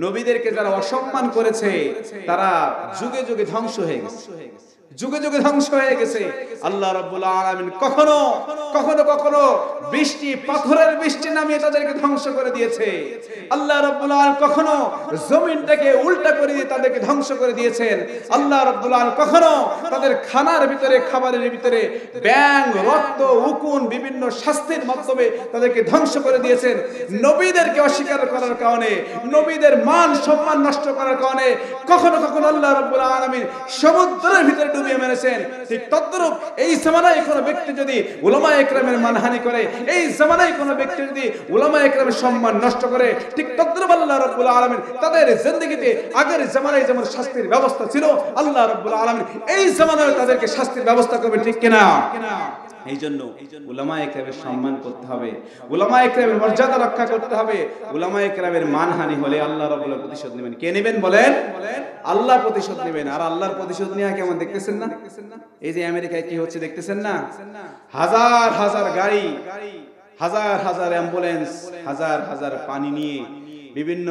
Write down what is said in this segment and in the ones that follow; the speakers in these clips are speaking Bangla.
নবীদেরকে যারা অসম্মান করেছে তারা যুগে যুগে ধ্বংস হয়ে গেছে, যুগে যুগে ধ্বংস হয়ে গেছে। আল্লাহ রাব্বুল আলামিন কখনো কখনো কখনো বৃষ্টি, পাথরের বৃষ্টি নামিয়ে তাদেরকে ধ্বংস করে দিয়েছে। আল্লাহ রাব্বুল আলামিন কখনো জমিনটাকে উল্টা করে দিয়ে তাদেরকে ধ্বংস করে দিয়েছেন। আল্লাহ রাব্বুল আলামিন কখনো তাদের খানার ভিতরে, খাবারের ভিতরে ব্যাঙ, রক্ত, উকুন, বিভিন্ন শাস্তির মাধ্যমে তাদেরকে ধ্বংস করে দিয়েছেন। নবীদেরকে অস্বীকার করার কারণে, নবীদের মান সম্মান নষ্ট করার কারণে কখনো কখনো আল্লাহ রাব্বুল আলামিন সমুদ্রের ভিতরে ডুবিয়ে মেরেছেন। ঠিক তদ্রূপ এই জামানায় কোনো ব্যক্তি যদি উলামায়ে ইকরামের মানহানি করে, এই জামানায় কোনো ব্যক্তি যদি উলামায়ে ইকরামের সম্মান নষ্ট করে, ঠিক তদ্রূপ আল্লাহ রাব্বুল আলামিন তাদের জিন্দেগিতে আগের জামানায় যেমন শাস্তির ব্যবস্থা ছিল, আল্লাহ রাব্বুল আলামিন এই জামানায় তাদেরকে শাস্তির ব্যবস্থা করবে, ঠিক কিনা? এই জন্য উলামায়ে কেরামের সম্মান করতে হবে, উলামায়ে কেরামের মর্যাদা রক্ষা করতে হবে। উলামায়ে কেরামের মানহানি হলে আল্লাহ রাব্বুল আলামিন প্রতিশোধ নেবেন। কে নেবেন বলেন? আল্লাহ প্রতিশোধ নেবেন। আর আল্লাহর প্রতিশোধ নেওয়া কেমন দেখতেছেন না? এই যে আমেরিকায় কি হচ্ছে দেখতেছেন না? হাজার হাজার গাড়ি, হাজার হাজার অ্যাম্বুলেন্স, হাজার হাজার পানি নিয়ে বিভিন্ন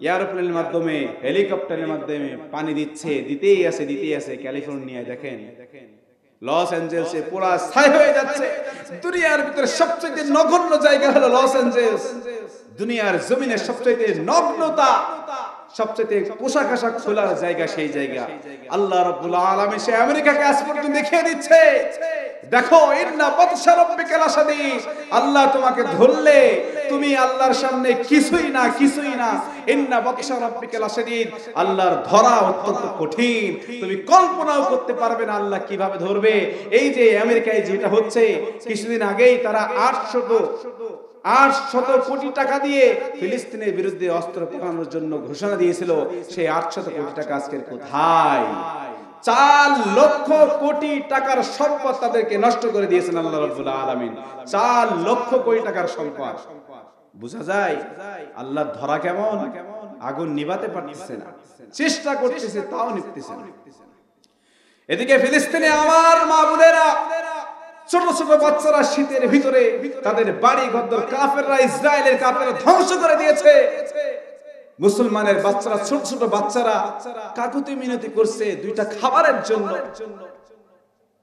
এয়ারপ্লেনের মাধ্যমে, হেলিকপ্টারের মাধ্যমে পানি দিতেই আছে। ক্যালিফোর্নিয়ায় দেখেন, লস অ্যাঞ্জেলসে পুরা ছাই হয়ে যাচ্ছে। দুনিয়ার ভিতরে সবচেয়ে নগণ্য জায়গা হলো লস অ্যাঞ্জেলস। দুনিয়ার জমিনের সবচেয়ে নগ্নতা, সবচেয়ে পোশাক আশাক খোলার জায়গা সেই জায়গা। আল্লাহ রাব্বুল আলামিন সে আমেরিকাকে আজ পর্যন্ত দেখিয়ে দিচ্ছে, দেখো ইন্না বাতশা রাব্বিকা লাশাদীদ, আল্লাহ তোমাকে ধরলে তুমি আল্লাহর সামনে কিছুই না, কিছুই না। ইন্না বাতশা রাব্বিকা লাশাদীদ, আল্লাহর ধরা অত্যন্ত কঠিন, তুমি কল্পনাও করতে পারবে না আল্লাহ কিভাবে ধরবে। এই যে আমেরিকায় যেটা হচ্ছে, কিছুদিন আগেই তারা 800 কোটি টাকা দিয়ে ফিলিস্তিনের বিরুদ্ধে অস্ত্র পাঠানোর জন্য ঘোষণা দিয়েছিল। সেই 800 কোটি টাকা আজকের কোথায়? 4 লক্ষ কোটি টাকার সম্পদ তাদেরকে নষ্ট করে দিয়েছেন আল্লাহ রাব্বুল আলামিন। 4 লক্ষ কোটি টাকার সম্পদ। বোঝা যায় আল্লাহর ধরা কেমন। আগুন নিভাতে পারতেছে না, চেষ্টা করতেছে তাও নিভতেছে না। এদিকে ফিলিস্তিনে আমার মা বোনেরা, ছোট ছোট বাচ্চারা শীতের ভিতরে তাদের বাড়ি ঘর কাফেররা, ইসরায়েলের কাফেররা ধ্বংস করে দিয়েছে। মুসলমানের বাচ্চারা, ছোট ছোট বাচ্চারা কাকুতি মিনতি করছে দুইটা খাবারের জন্য,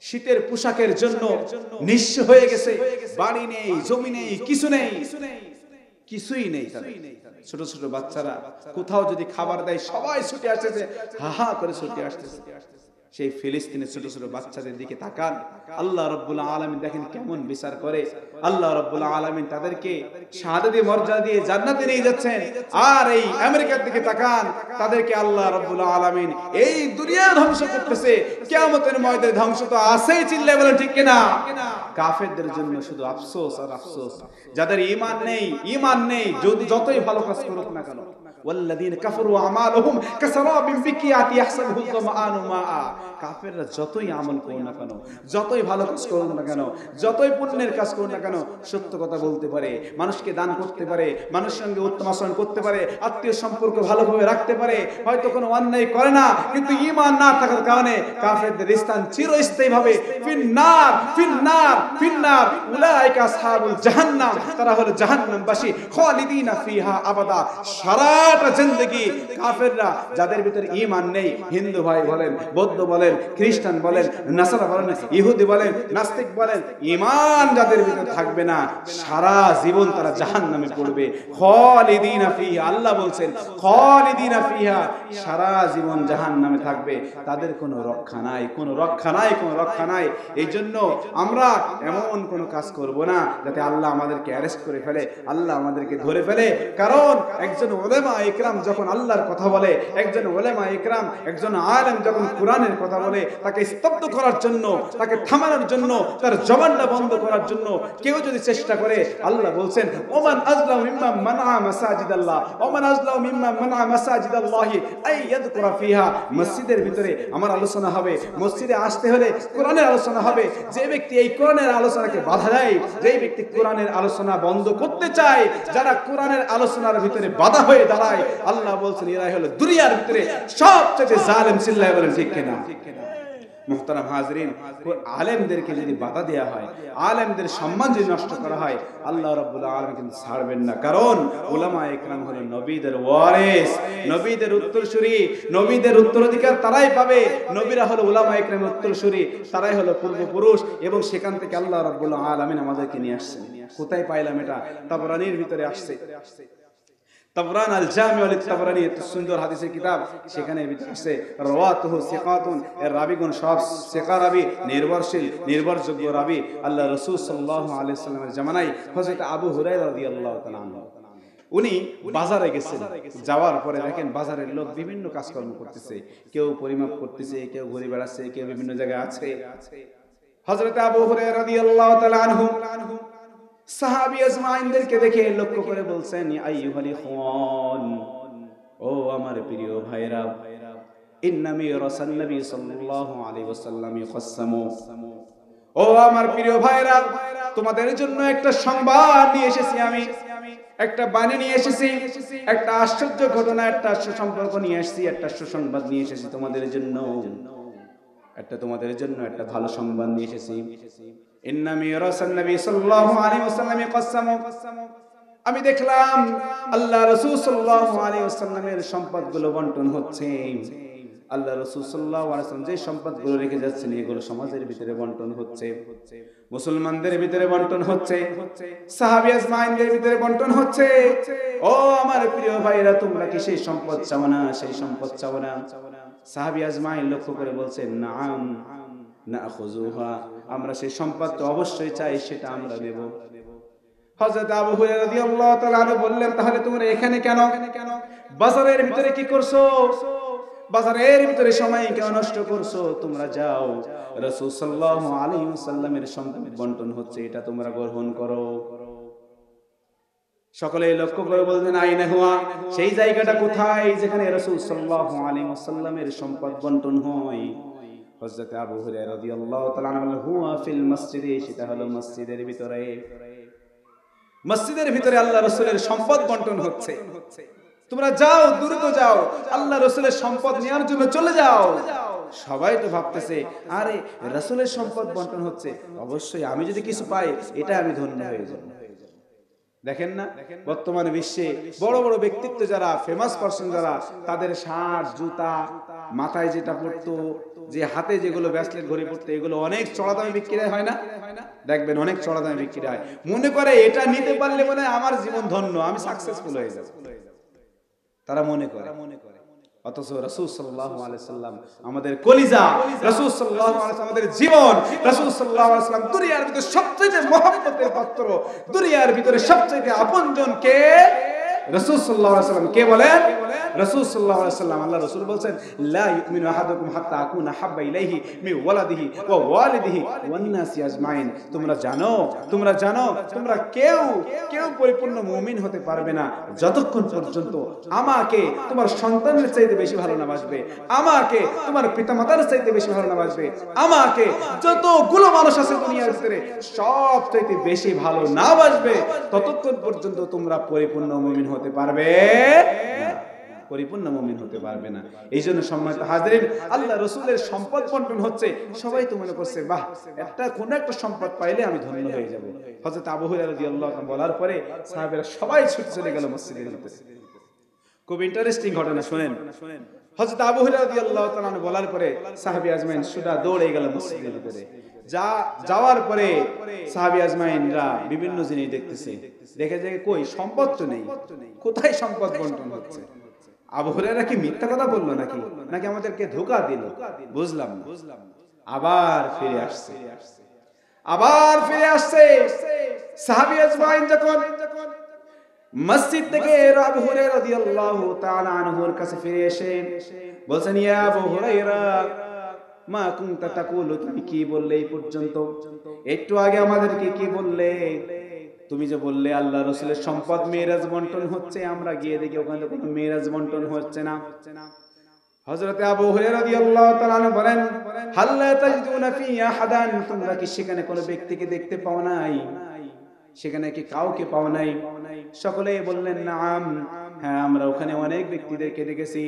শীতের পোশাকের জন্য নিঃস্ব হয়ে গেছে। বাড়ি নেই, জমি নেই, কিছু নেই, কিছুই নেই। ছোট ছোট বাচ্চারা কোথাও যদি খাবার দেয় সবাই ছুটে আসতেছে, হা হা করে ছুটে আসতেছে। সেই ফিলিস্তিনের ছোট ছোট বাচ্চাদের দিকে তাকান, আল্লাহ রাব্বুল আলামিন দেখেন কেমন বিচার করে। আল্লাহ রাব্বুল আলামিন তাদেরকে শাহাদাতি মর্যাদা দিয়ে জান্নাতে নিয়ে যাচ্ছেন। আর এই আমেরিকার দিকে তাকান, তাদেরকে আল্লাহ রাব্বুল আলামিন এই দুনিয়া ধ্বংস করতেছে। কিয়ামতের ময়দানে ধ্বংস তো আছেই, চিল্লায় বলেন ঠিক কিনা? কাফেরদের জন্য শুধু আফসোস আর আফসোস। যাদের ঈমান নেই, যতই ভালো কাজ করুক না কেন, ওয়াল্লাযীনা কাফারু আমালুহুম কাসারাবিন বিকিয়াতি ইয়াহসাবুহু যামআনু মাআ, কাফেররা যতই আমল করুক না কেন, যতই ভালো কাজ করুক না কেন, যতই পুণ্যের কাজ করুক না কেন, সত্য কথা বলতে পারে, মানুষকে দান করতে পারে, মানুষের সঙ্গে উত্তম আচরণ করতে পারে, আত্মীয় সম্পর্ক ভালোভাবে রাখতে পারে, হয়তো কোনো অন্যায় করে না, কিন্তু ঈমান না থাকার কারণে কাফেরদের স্থান চিরস্থায়ীভাবে ফিন্নার ফিন্নার ফিন্নার, উলাইকা আসহাবুল জাহান্নাম, তারা হলো জাহান্নামবাসী, খালিদিনা ফিহা আবাদা, সারাটা জিন্দেগি। কাফেররা যাদের ভিতরে ঈমান নেই, হিন্দু ভাই বলেন, বৌদ্ধ বলেন, খ্রিস্টান বলেন, নাসারা বলেন, ইহুদি বলেন, নাস্তিক বলেন, ঈমান যাদের ভিতরে থাকবে না, সারা জীবন তারা জাহান্নামে পড়বে। খালিদিনা ফিহা, আল্লাহ বলছেন খালিদিনা ফিহা, সারা জীবন জাহান্নামে থাকবে, তাদের কোনো রক্ষা নাই, কোনো রক্ষা নাই, কোনো রক্ষা নাই। এই জন্য আমরা এমন কোনো কাজ করব না যাতে আল্লাহ আমাদেরকে অ্যারেস্ট করে ফেলে, আল্লাহ আমাদেরকে ধরে ফেলে। কারণ একজন উলামা ইকরাম যখন আল্লাহর কথা বলে, একজন উলামা ইকরাম, একজন আলেম যখন কোরআনের কথা বলে, তাকে স্তব্ধ করার জন্য, তাকে থামানোর জন্য, তার জবানটা বন্ধ করার জন্য কেউ যদি চেষ্টা করে, আল্লাহ বলছেন ওমান আযলামু মিম্মান মানআ মাসাজিদাল্লাহ, ওমান আযলামু মিম্মান মানআ মাসাজিদাল্লাহি আই ইয়াযকুরা ফিহা। মসজিদের ভিতরে আমার আলোচনা হবে, মসজিদে আসতে হলে কোরআনের আলোচনা হবে। যে ব্যক্তি এই কোরআনের আলোচনাকে বাধা দেয়, যে ব্যক্তি কোরআনের আলোচনা বন্ধ করতে চায়, যারা কোরআনের আলোচনার ভিতরে বাধা হয়ে দাঁড়ায়, আল্লাহ বলছেন এরাই হলো দুনিয়ার ভিতরে সবচেয়ে জালেম। চিল্লায় বলেন ঠিক কিনা? মুহতারাম হাজরিন, আলেমদেরকে যদি বাধা দেওয়া হয়, আলেমদের সম্মান যদি নষ্ট করা হয়, আল্লাহ রাব্বুল আলামিন কিন্তু ছাড়বেন না। কারণ উলামায়ে ইকরাম হলো নবীদের ওয়ারিস, নবীদের উত্তরসূরি, নবীদের উত্তরাধিকার তারাই পাবে। নবীরা হলো উলামায়ে ইকরামের উত্তরসূরি, তারাই হলো পূর্বপুরুষ, এবং সেখান থেকে আল্লাহ রাব্বুল আলামিন আমাদেরকে নিয়ে আসছেন। কোথায় পাইলাম এটা? তাবরানির ভিতরে আসছে। তাবরান আল জামি আল তাবরানি, এত সুন্দর হাদিসের কিতাব, সেখানে আছে রাওয়াতুহু সিকাতুন, এর রাবিগুন সব সিকা রাবি, নির্ভরশীল নির্ভরযোগ্য রাবি। আল্লাহ রাসূল সাল্লাল্লাহু আলাইহি ওয়াসাল্লামের জামানায় হযরত আবু হুরায়রা রাদিয়াল্লাহু তাআলা আনহু, উনি বাজারে গেছেন। যাওয়ার পরে দেখেন বাজারের লোক বিভিন্ন কাজকর্ম করতেছে, কেউ পরিমাপ করতেছে, কেউ ঘুরে বেড়াচ্ছে, কেউ বিভিন্ন জায়গায় আছে। হযরত আবু হুরায়রা রাদিয়াল্লাহু তাআলা আনহু সাহাবী আজমাইনদেরকে দেখে লক্ষ্য করে বলছেন, আইয়ুহাল ইখওয়ান, ও আমার প্রিয় ভাইরা, ইন্না মিরাসান নবী সাল্লাল্লাহু আলাইহি ওয়াসাল্লাম ইয়াকসামু, ও আমার প্রিয় ভাইরা, তোমাদের জন্য একটা সংবাদ নিয়ে এসেছি আমি, একটা বাণী নিয়ে এসেছি, একটা আশ্চর্য ঘটনা, একটা সুসম্পর্ক নিয়ে এসেছি, একটা সুসংবাদ নিয়ে এসেছি তোমাদের জন্য, তোমাদের জন্য একটা ভালো সংবাদ নিয়ে এসেছি। ইন্না মিরাসান নবী সাল্লাল্লাহু আলাইহি ওয়াসাল্লাম ইয়াকসামু, আমি দেখলাম আল্লাহ রাসূল সাল্লাল্লাহু আলাইহি ওয়াসাল্লামের সম্পদগুলো বণ্টন হচ্ছে। আল্লাহ রাসূল সাল্লাল্লাহু আলাইহি ওয়াসাল্লাম যে সম্পদগুলো রেখে যাচ্ছেন, এগুলো সমাজের ভিতরে বণ্টন হচ্ছে, মুসলমানদের ভিতরে বণ্টন হচ্ছে, সাহাবী আজমাইনদের ভিতরে বণ্টন হচ্ছে। ও আমার প্রিয় ভাইরা, তোমরা কি সেই সম্পদ চাও না? সেই সম্পদ চাও না? সাহাবী আজমাইন লক্ষ্য করে বলছেন, নাআম নাখুযুহা, আমরা সেই সম্পদ তো অবশ্যই চাই, সেটা আমরা নেব। হযরত আবু হুরায়রা রাদিয়াল্লাহু তাআলা আনহু বললেন, তাহলে তোমরা এখানে কেন? বাজারের ভিতরে কি করছো? বাজারের ভিতরে সময় কেন নষ্ট করছো? তোমরা যাও, রাসূল সাল্লাল্লাহু আলাইহি ওয়াসাল্লামের সম্পদ বণ্টন হচ্ছে, এটা তোমরা গ্রহণ করো। সকলে লক্ষ্য করে বললেন, আইনা হুয়া, সেই জায়গাটা কোথায় যেখানে রাসূল সাল্লাল্লাহু আলাইহি ওয়াসাল্লামের সম্পদ বণ্টন হয়? হযরত আবু হুরায়রা রাদিয়াল্লাহু তাআলা আনহু, হুয়া ফিল মসজিদে, সেটা হলো মসজিদের ভিতরে। মসজিদের ভিতরে আল্লাহ রাসূলের সম্পদ বণ্টন হচ্ছে। তোমরা যাও, দ্রুত যাও, আল্লাহ রাসূলের সম্পদ নেওয়ার জন্য চলে যাও। সবাই তো ভাবতেছে, আরে রাসূলের সম্পদ বণ্টন হচ্ছে, অবশ্যই আমি যদি কিছু পাই, এটা আমি ধন্য হয়ে যাব। দেখেন না, বর্তমানে বিশ্বে বড় বড় ব্যক্তিত্ব যারা, ফেমাস পারসন যারা, তাদের শার্ট, জুতা, মাথায় যেটা পড়তো, যে হাতে যেগুলো ব্রেসলেট ঘড়ি পড়তো, এগুলো অনেক চড়া দামে বিক্রি হয় না? দেখবেন অনেক চড়া দামে বিক্রি হয়। মনে করে এটা নিতে পারলে মনে হয় আমার জীবন ধন্য, আমি সাকসেসফুল হয়ে যাব, তারা মনে করে। অথচ রাসূল সাল্লাল্লাহু আলাইহি সাল্লাম আমাদের কলিজা, রাসূল সাল্লাল্লাহু আলাইহি সাল্লাম আমাদের জীবন, রাসূল সাল্লাল্লাহু আলাইহি সাল্লাম দুনিয়ার ভিতরে সবচেয়ে মহব্বতের পাত্র, দুনিয়ার ভিতরে সবচেয়ে আপনজন কে? রাসূল সাল্লাল্লাহু আলাইহি সাল্লাম। কে বলেন? রাসূল সাল্লাল্লাহু আলাইহি সাল্লাম। আল্লাহ রাসূল বলেন, লা ইউমিনু আহাদুকুম হাত্তা আকুনা হাব্বা ইলাইহি মিন ওয়ালাদিহি ওয়া ওয়ালিদিহি ওয়ান নাসি আজমাইন। তোমরা জানো, তোমরা কেউ পরিপূর্ণ মুমিন হতে পারবে না যতক্ষণ পর্যন্ত আমাকে তোমার সন্তানের চাইতে বেশি ভালো না বাসবে, আমাকে তোমার পিতামাতার চাইতে বেশি ভালো না বাসবে, আমাকে যতগুলো মানুষ আছে দুনিয়ার ভিতরে সব চাইতে বেশি ভালো না বাসবে, ততক্ষণ পর্যন্ত তোমরা পরিপূর্ণ মুমিন হতে পারবে না, পরিপূর্ণ মুমিন হতে পারবে না। এই জন্য সম্মানিত হাজিরিন, আল্লাহ রাসূলের সম্পদ বণ্টন হচ্ছে, সবাই তো মনে করছে, বাহ, কোন একটা সম্পদ পাইলে আমি ধন্য হয়ে যাব। হযরত আবু হুরায়রা রাদিয়াল্লাহু আনহু বলার পরে সাহাবীরা সবাই ছুটে চলে গেল মসজিদের ভিতরে। খুব ইন্টারেস্টিং ঘটনা, শুনেন। হযরত আবু হুরায়রা রাদিয়াল্লাহু তাআলা আনহু বলার পরে সাহাবী আজমাইন সোজা দৌড়ে গেল মসজিদের ভিতরে। যাওয়ার পরে সাহাবী আজমাইনরা বিভিন্ন জিনিস দেখতেছে, দেখে যে কই সম্পদ তো নেই, কোথায় সম্পদ বণ্টন হচ্ছে? আবু হুরায়রা কি মিথ্যা কথা বললো নাকি আমাদেরকে ধোঁকা দিল? বুঝলাম না। আবার ফিরে আসছে সাহাবী আজমাইন যখন মসজিদ থেকে আবু হুরায়রা রাদিয়াল্লাহু তাআলা আনহুর কাছে ফিরে এসে বলছেন, ইয়া আবু হুরায়রা, মা কুনতা তাকুলু, তুমি কি বললে এই পর্যন্ত? একটু আগে আমাদেরকে কি বললে? তুমি যে বললে আল্লাহ রাসূলের সম্পদ মেরাজ বণ্টন হচ্ছে, আমরা গিয়ে দেখি ওখানে কোনো মেরাজ বণ্টন হচ্ছে না। হযরত আবু হুরায়রা রাদিয়াল্লাহু তাআলা আনহু বলেন, হাল্লা তাজিদুনা ফি আহাদান, তোমরা কি সেখানে কোনো ব্যক্তিকে দেখতে পাও নাই? সেখানে কি কাউকে পাও নাই? সকলেই বললেন, নাম, হ্যাঁ, আমরা ওখানে অনেক ব্যক্তিদেরকে দেখেছি।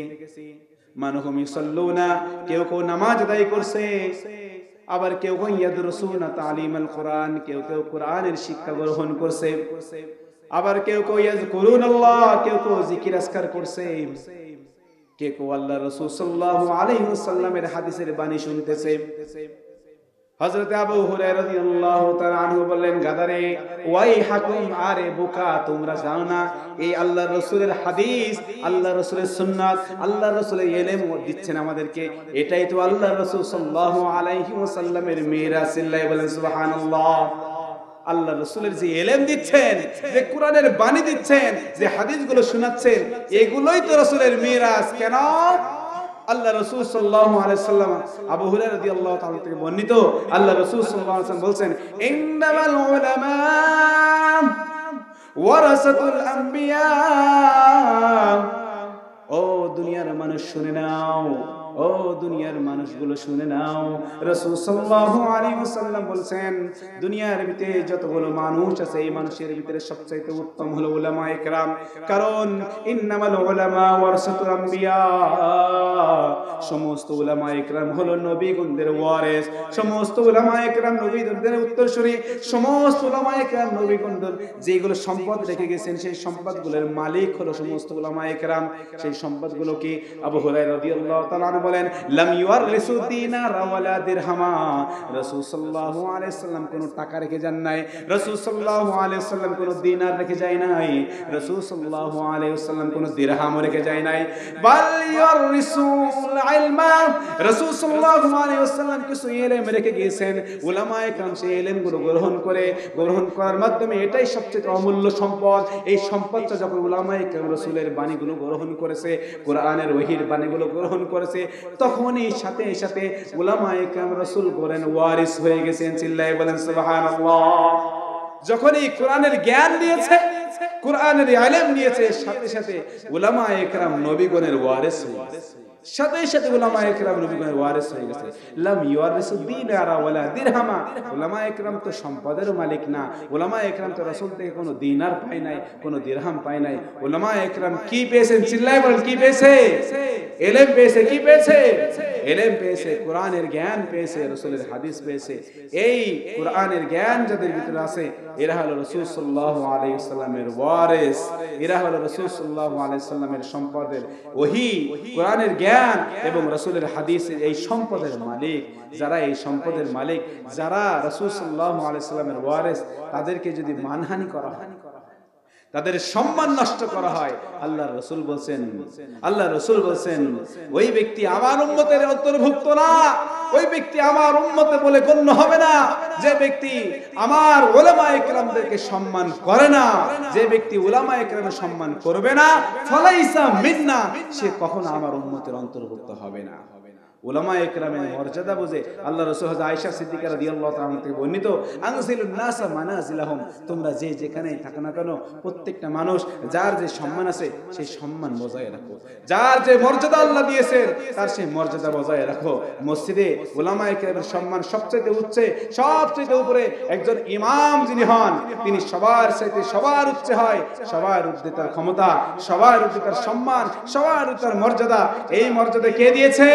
মানহুম ইউসাল্লুনা, কেউ কেউ নামাজ আদায় করছে, আবার কেউ কেউ ইয়াদরুসুনা তালিমাল কোরআন, কেউ কেউ কোরআনের শিক্ষা গ্রহণ করছে, আবার কেউ কেউ ইয়াজকুরুনাল্লাহ, কেউ কেউ জিকির আজকার করছে, কেউ কেউ আল্লাহ রাসূল সাল্লাল্লাহু আলাইহি ওয়াসাল্লামের হাদিসের বাণী শুনতেছে। হযরত আবু হুরায়রা রাদিয়াল্লাহু তাআলা আনহু বললেন, গাদারে ওয়াইহাকুম, আরে বোকা, তোমরা জানো না এই আল্লাহর রাসূলের হাদিস, আল্লাহর রাসূলের সুন্নাত, আল্লাহর রাসূলের ইলম দিচ্ছেন আমাদেরকে, এটাই তো আল্লাহর রাসূল সাল্লাল্লাহু আলাইহি ওয়াসাল্লামের মিরাজ। সিল্লাহি বলেন সুবহানাল্লাহ। আল্লাহর রাসূলের যে ইলম দিচ্ছেন, যে কোরআনের বাণী দিচ্ছেন, যে হাদিসগুলো শোনাচ্ছেন, এগুলোই তো রাসূলের মিরাজ। কেন? আল্লাহ রাসূল সাল্লাল্লাহু আলাইহি ওয়াসাল্লাম, আবু হুরায়রা রাদিয়াল্লাহু তাআলা থেকে বর্ণিত, আল্লাহ রাসূল সাল্লাল্লাহু আলাইহি ওয়াসাল্লাম বলেন, ইন্নামাল উলামা ওয়ারাসাতুল আম্বিয়া। ও দুনিয়ার মানুষ শুনে নাও, ও দুনিয়ার মানুষগুলো শুনে নাও, রাসূল সাল্লাল্লাহু আলাইহি ওয়াসাল্লাম বলেন, দুনিয়ার ভিতরে যতগুলো মানুষ আছে, এই মানুষের ভিতরে সবচেয়ে উত্তম হলো উলামায়ে কেরাম। কারণ ইন্নামাল উলামা ওয়ারাসাতুল আম্বিয়া, সমস্ত উলামায়ে কেরাম হলো নবীগণদের ওয়ারিস, সমস্ত উলামায়ে কেরাম নবীগণদের উত্তরসূরি, সমস্ত উলামায়ে কেরাম নবীগণদের যেগুলো সম্পদ রেখে গেছেন, সেই সম্পদগুলোর মালিক হলো সমস্ত উলামায়ে কেরাম। সেই সম্পদগুলো কি? আবু হুরায়রা রাদিয়াল্লাহু তাআলা বলেন, লাম ইউরিসু দিনার ওয়ালা দিরহামা, রাসূল সাল্লাল্লাহু আলাইহি ওয়াসাল্লাম কোনো টাকা রেখে যান নাই, রাসূল সাল্লাল্লাহু আলাইহি ওয়াসাল্লাম কোনো দিনার রেখে যায় নাই, রাসূল সাল্লাল্লাহু আলাইহি ওয়াসাল্লাম কোনো দিরহাম রেখে যায় নাই, বাল ইউরিসুল ইলমা, রাসূল সাল্লাল্লাহু আলাইহি ওয়াসাল্লাম কিছু ইলম রেখে গিয়েছেন, উলামায়ে কেরাম সেই ইলমগুলো গ্রহণ করার মাধ্যমে, এটাই সবচেয়ে অমূল্য সম্পদ। এই সম্পদটা যখন উলামায়ে কেরাম রাসূলের বাণীগুলো গ্রহণ করেছে, কোরআনের ওহীর বাণীগুলো গ্রহণ করেছে, তখনই সাথে সাথে উলামায়ে কেরাম রাসূল করেন ওয়ারিস হয়ে গেছেন। চিল্লায়ে বলেন সুবহানাল্লাহ। যখনই কোরআনের জ্ঞান দিয়েছে, কোরআনের ইলম নিয়েছে, সাথে সাথে উলামায়ে কেরাম নবীগণের ওয়ারিস হয়ে গেছে, সাথে সাথে উলামায়ে কেরাম নবীগণের ওয়ারিস হয়ে গেছে। লাম ইউরিসু দিনারা ওয়ালা দিরহামা, উলামায়ে কেরাম তো সম্পদের মালিক না, উলামায়ে কেরাম তো রাসূল থেকে কোনো দিনার পায় নাই, কোনো দিরহাম পায় নাই। উলামায়ে কেরাম কি পেয়েছেন? চিল্লায়ে বলেন, কি পেয়েছে? ইলম পেয়েছে। কি পেয়েছে? ইলম পেয়েছে, কোরআনের জ্ঞান পেয়েছে, রাসূলের হাদিস পেয়েছে। এই কোরআনের জ্ঞান যাদের ভিতরে আছে, এরা হলো রাসূল সাল্লাল্লাহু আলাইহি ওয়াসাল্লামের ওয়ারিস, এরা হলো রাসূল সাল্লাল্লাহু আলাইহি ওয়াসাল্লামের সম্পদের ওহী, কোরআনের জ্ঞান এবং রাসূলের হাদিসের এই সম্পদের মালিক। যারা এই সম্পদের মালিক, যারা রাসূল সাল্লাল্লাহু আলাইহি ওয়াসাল্লামের ওয়ারিস, তাদেরকে যদি মানহানি করা হয়, তাদের সম্মান নষ্ট করা হয়, আল্লাহর রাসূল বলেন ওই ব্যক্তি আমার উম্মতের অন্তর্ভুক্ত না, ওই ব্যক্তি আমার উম্মতে বলে গণ্য হবে না। যে ব্যক্তি আমার উলামায়ে কেরামদেরকে সম্মান করে না, যে ব্যক্তি উলামায়ে কেরামের সম্মান করবে না, ফালাইসা মিন্না, সে কখনো আমার উম্মতের অন্তর্ভুক্ত হবে না। উলামায়ে কেরামের মর্যাদা বুঝে আল্লাহ রাসূল হযরত আয়েশা সিদ্দিকা রাদিয়াল্লাহু তাআলা থেকে বর্ণিত, আনজিলুন নাসা মানাজিলাহুম, তোমরা যে যেখানেই থাকো না কেন, প্রত্যেকটা মানুষ যার যে সম্মান আছে সেই সম্মান বজায় রাখো, যার যে মর্যাদা আল্লাহ দিয়েছেন তার সেই মর্যাদা বজায় রাখো। মসজিদে উলামায়ে কেরামের সম্মান সবচেয়ে উচ্চে, সবচেয়ে উপরে একজন ইমাম যিনি হন, তিনি সবার চাইতে সবার উচ্চে হয়, সবার ঊর্ধ্বে তার ক্ষমতা, সবার ঊর্ধ্বে তার সম্মান, সবার ঊর্ধ্বে তার মর্যাদা। এই মর্যাদা কে দিয়েছে?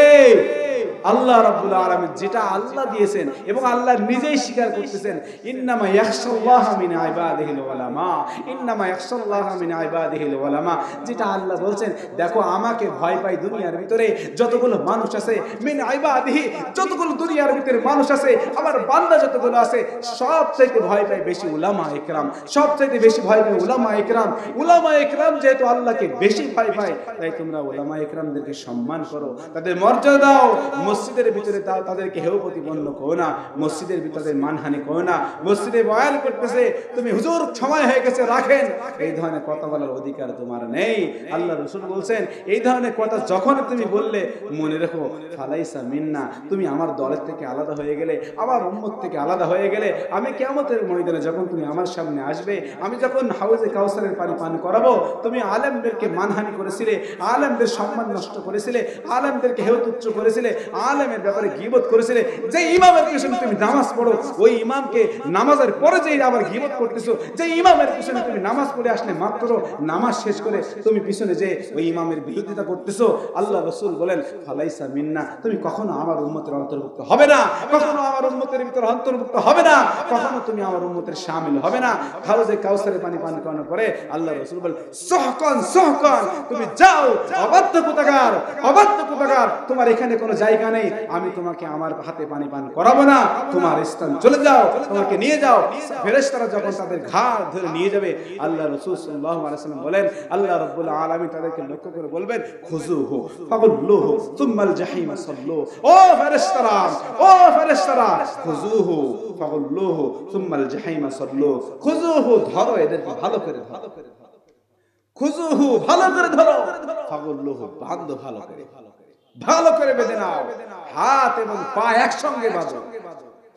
আল্লাহ রাব্বুল আলামিন। যেটা আল্লাহ দিয়েছেন এবং আল্লাহ নিজেই স্বীকার করতেছেন, ইন্নামা ইয়াখশাল্লাহা মিন ইবাদিহিল উলামা, ইন্নামা ইয়াখশাল্লাহা মিন ইবাদিহিল উলামা। যেটা আল্লাহ বলছেন, দেখো আমাকে ভয় পায় দুনিয়ার ভিতরে যতগুলো মানুষ আছে, মিন ইবাদিহি, যতগুলো দুনিয়ার ভিতরে মানুষ আছে, আমার বান্দা যতগুলো আছে, সবচাইতে ভয় পায় বেশি উলামায়ে কেরাম, সবচাইতে বেশি ভয় পায় উলামায়ে কেরাম। উলামায়ে কেরাম যেহেতু আল্লাহকে বেশি ভয় পায়, তাই তোমরা উলামায়ে কেরামদেরকে সম্মান করো, তাদের মর্যাদা দাও। মসজিদের ভিতরে দাও, তাদেরকে হেয় প্রতিপন্ন করো না, মসজিদের ভিতরে মানহানি করো না। মসজিদে বয়ান করতেছে, তুমি হুজুর সময় হয়ে গেছে রাখেন, এই ধরনের কথা বলার অধিকার তোমার নেই। আল্লাহ রাসূল বলছেন, এই ধরনের কথা যখন তুমি বললে, মনে রেখো ফালাইসা মিন্না, তুমি আমার দলের থেকে আলাদা হয়ে গেলে, আমার উম্মত থেকে আলাদা হয়ে গেলে। আমি কিয়ামতের ময়দানে যখন তুমি আমার সামনে আসবে, আমি যখন হাউজে কাউসারের পানি পান করাবো, তুমি আলেমদেরকে মানহানি করেছিলে, আলেমদের সম্মান নষ্ট করেছিলে, আলেমদেরকে হেয় তুচ্ছ করেছিলে, আলেমের ব্যাপারে গীবত করেছিলে, যে ইমামের পিছনে তুমি নামাজ পড়ো ওই ইমামকে নামাজের পরে যে আবার গীবত করতেছো, যে ইমামের পিছনে তুমি নামাজ পড়ে আসলে মাত্র নামাজ শেষ করে তুমি পিছনে যে ওই ইমামের বিরোধিতা করতেছো, আল্লাহ রাসূল বলেন ফালাইসা মিন্না, তুমি কখনো আমার উম্মতের অন্তর্ভুক্ত হবে না, কখনো আমার উম্মতের ভিতরে অন্তর্ভুক্ত হবে না, কখনো তুমি আমার উম্মতের শামিল হবে না। হাউজে কাউসারের পানি পান করানোর পরে আল্লাহ রাসূল বলেন সুহকান সুহকান, তুমি যাও অবাধ্য কুতাগার, অবাধ্য কুতাগার, তোমার এখানে কোনো জায়গা নেই, আমি তোমাকে আমার হাতে পানি পান করাবো না, তোমার স্থান চলে যাও, তোমাকে নিয়ে যাও। ফেরেশতারা যখন তাদের ঘাড় ধরে নিয়ে যাবে, আল্লাহ রাসূল সাল্লাল্লাহু আলাইহি ওয়াসাল্লাম বলেন আল্লাহ রাব্বুল আলামিন তাদেরকে লক্ষ্য করে বলবেন খুযুহু ফাগুল্লুহু সুম্মাল জাহিম সাল্লু, ও ফেরেশতারা, ও ফেরেশতারা, খুযুহু ফাগুল্লুহু সুম্মাল জাহিম সাল্লু, খুযুহু ধরো, এদেরকে ভালো করে ধরো, খুযুহু ভালো করে ধরো, ফাগুল্লুহু বাঁধো, ভালো করে, ভালো করে বেঁধে নাও, হাত এবং পা একসঙ্গে বাঁধো,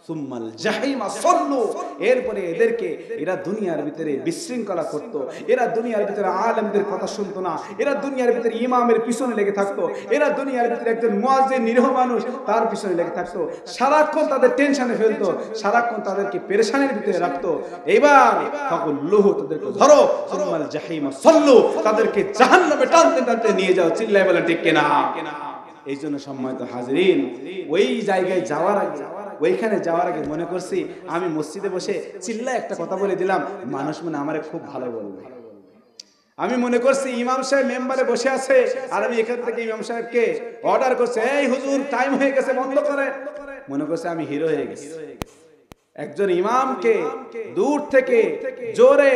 সুম্মাল জাহিমা সাল্লু, এরপরে এদেরকে, এরা দুনিয়ার ভিতরে বিশৃঙ্খলা করত, এরা দুনিয়ার ভিতরে আলেমদের কথা শুনতো না, এরা দুনিয়ার ভিতরে ইমামের পিছনে লেগে থাকতো, এরা দুনিয়ার ভিতরে একজন মুয়াজ্জিন নিরীহ মানুষ তার পিছনে লেগে থাকতো, সারাক্ষণ তাদের টেনশনে ফেলতো, সারাক্ষণ তাদেরকে পেরেশানির ভিতরে রাখতো। এবার ফাকুল্লুহু, তাদেরকে ধরো, সুম্মাল জাহিমা সাল্লু, তাদেরকে জাহান্নামে টানতে টানতে নিয়ে যাও। চিল্লায় বলেন ঠিক কিনা? এই জন্য সম্মানিত হাজরিন, ওই জায়গায় যাওয়ার আগে, ওইখানে যাওয়ার আগে মনে করছি আমি মসজিদে বসে চিল্লা একটা কথা বলে দিলাম, মানুষ মনে আমারে খুব ভালো বলবে। আমি মনে করছি ইমাম সাহেব মেম্বারে বসে আছে আর আমি এখান থেকে ইমাম সাহেবকে অর্ডার করছি, এই হুজুর টাইম হয়ে গেছে বন্ধ করে, মনে করছে আমি হিরো হয়ে গেছি। একজন ইমামকে দূর থেকে জোরে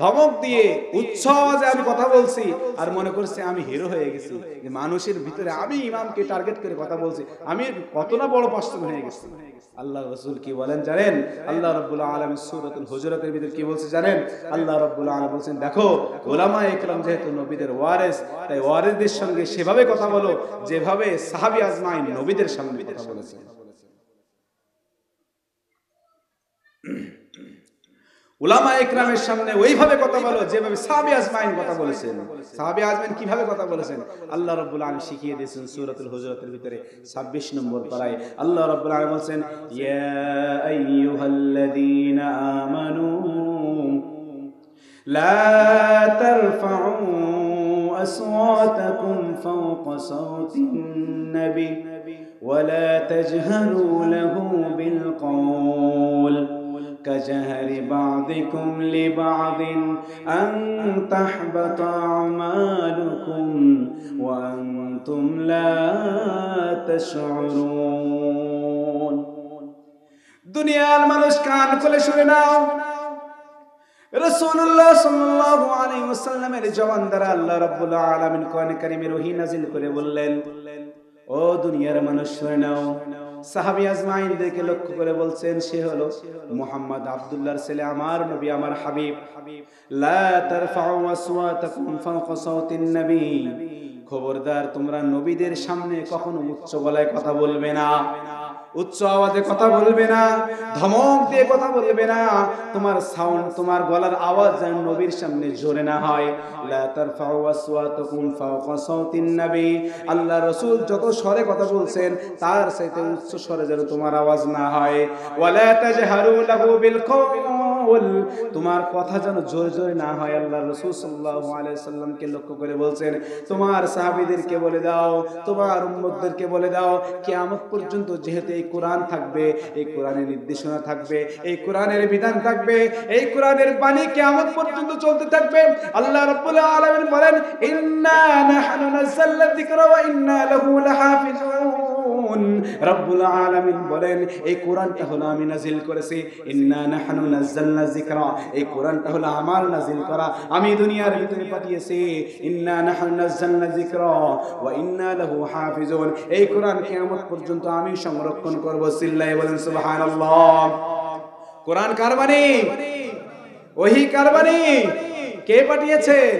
ধমক দিয়ে উচ্চ আওয়াজে আমি কথা বলছি আর মনে করছি আমি হিরো হয়ে গেছি, যে মানুষের ভিতরে আমি ইমামকে টার্গেট করে কথা বলছি, আমি কত না বড় পার্সন হয়ে গেছি। আল্লাহ রাসূল কি বলেন জানেন? আল্লাহ রাব্বুল আলামিন সূরাতুল হুজুরাতের ভিতরে কি বলছে জানেন? আল্লাহ রাব্বুল আলামিন বলেন দেখো উলামা ইকরাম যেহেতু নবীদের ওয়ারিস, তাই ওয়ারিসদের সঙ্গে সেভাবে কথা বলো যেভাবে সাহাবী আজমাইন নবীদের সামনে কথা বলেছেন। উলামা ইকরামের সামনে ওইভাবে কথা বলো যেভাবে সাহাবী আজমাইন কথা বলেছেন। সাহাবী আজমাইন কিভাবে কথা বলেছেন আল্লাহ রাব্বুল আলামিন শিখিয়ে দিয়েছেন সূরাতুল হুজুরাতের ভিতরে 26 নম্বর পারায়। আল্লাহ রাব্বুল আলামিন বলেন ইয়া আইয়ুহাল্লাযীনা আমানু লা তারফাউ আসওয়াতাকুম ফাওকা সাওতিন নবী ওয়া লা তাজহারু লাহু বিল কওল كجهر بعضكم لبعض أن تحبط أعمالكم وأنتم لا تشعرون। দুনিয়ার মানুষ কান খুলে শুনে নাও, রাসূলুল্লাহ সাল্লাল্লাহু আলাইহি ওয়াসাল্লামের জবান দ্বারা আল্লাহ রাব্বুল আলামিন কোরআন কারীমের ওহী নাযিল করে বললেন, ও দুনিয়ার মানুষ শুনে নাও। সাহাবী আজমাইনদেরকে লক্ষ্য করে বলছেন, সে হলো মুহাম্মদ আব্দুল্লাহর ছেলে, আমার নবী, আমার হাবিব। লা তারফাউ আসওয়াতাকুম ফাওকা সাওতিন নবী, খবরদার তোমরা নবীদের সামনে কখনো উচ্চ গলায় কথা বলবে না, উচ্চ আওয়াজে কথা বলবে না, ধমক দিয়ে কথা বলবে না, তোমার সাউন্ড, তোমার গলার আওয়াজ যেন নবীর সামনে জোরে না হয়। লা তারফাউ আসওয়াতাকুম ফাওকা সাওতিন নবী, আল্লাহ রাসূল যত স্বরে কথা বলছেন তার চাইতে উচ্চ স্বরে যেন তোমার আওয়াজ না হয়। ওয়ালা তাজহারু লাহু বিল কওল, তোমার কথা যেন জোরে জোরে না হয়। আল্লাহ রাসূল সাল্লাল্লাহু আলাইহি ওয়াসাল্লামকে লক্ষ্য করে বলছেন, তোমার সাহাবীদেরকে বলে দাও, তোমার উম্মতদেরকে বলে দাও, কিয়ামত পর্যন্ত যেহেতু এই কোরআন থাকবে, এই কোরআনের নির্দেশনা থাকবে, এই কোরআনের বিধান থাকবে, এই কোরআনের বাণী কিয়ামত পর্যন্ত চলতে থাকবে। আল্লাহ রাব্বুল আলামিন বলেন ইন্না নাহনু নাযালনা যিকরা ওয়া ইন্না লাহু লাহাফিজুন। রাব্বুল আলামিন বলেন এই কোরআনটা হলো আমি নাযিল করেছি, ইন্না নাহনু নাযালনা যিকরা, এই কোরআনটা হলো আমার নাযিল করা, আমি দুনিয়ার ভিতরে পাঠিয়েছি। ইন্না নাহনু নাযালনা যিকরা ওয়া ইন্না লাহু হাফিজুন, এই কোরআন কিয়ামত পর্যন্ত আমি সংরক্ষণ করব। চিল্লায়ে বলেন সুবহানাল্লাহ। কোরআন কার বাণী? ওহী কার বাণী? কে পাঠিয়েছেন?